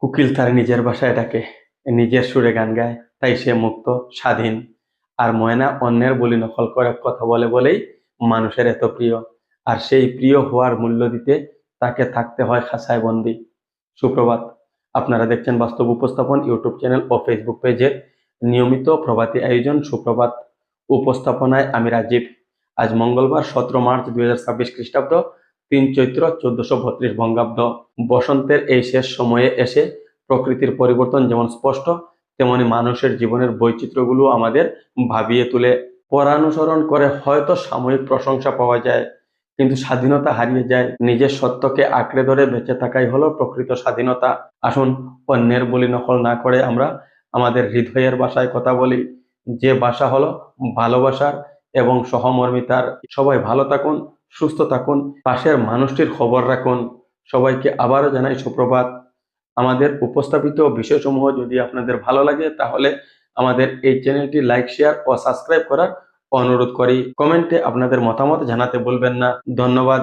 কোকিল তার নিজের ভাষায় ডাকে, নিজের সুরে গান গায়, তাই সে মুক্ত, স্বাধীন। আর ময়না অন্যের বলি নকল করে কথা বলে বলেই মানুষের এত প্রিয়। আর সেই প্রিয় হওয়ার মূল্য দিতে তাকে থাকতে হয় খাঁচায় বন্দি। সুপ্রভাত। আপনারা দেখছেন বাস্তব উপস্থাপন ইউটিউব চ্যানেল ও ফেসবুক পেজের নিয়মিত প্রভাতী আয়োজন সুপ্রভাত। উপস্থাপনায় আমি রাজীব। আজ মঙ্গলবার 17 মার্চ 2026 খ্রিস্টাব্দ, 3 চৈত্র 1432 বঙ্গাব্দ। বসন্তের এই শেষ সময়ে এসে প্রকৃতির পরিবর্তন যেমন স্পষ্ট, তেমনি মানুষের জীবনের বৈচিত্র্যগুলো আমাদের ভাবিয়ে তুলে। পরানুসরণ করে হয়তো সাময়িক প্রশংসা পাওয়া যায়, কিন্তু স্বাধীনতা হারিয়ে যায়। নিজের সত্যকে আঁকড়ে ধরে বেঁচে থাকাই হলো প্রকৃত স্বাধীনতা। আসুন অন্যের বলি নকল না করে আমরা আমাদের হৃদয়ের ভাষায় কথা বলি, যে ভাষা হলো ভালোবাসার এবং সহমর্মিতার। সবাই ভালো থাকুন, সুস্থ থাকুন, পাশের মানুষটির খবর রাখুন। সবাইকে আবারও জানাই সুপ্রভাত। আমাদের উপস্থাপিত বিষয়সমূহ যদি আপনাদের ভালো লাগে তাহলে আমাদের এই চ্যানেলটি লাইক, শেয়ার ও সাবস্ক্রাইব করার অনুরোধ করি। কমেন্টে আপনাদের মতামত জানাতে ভুলবেন না। ধন্যবাদ।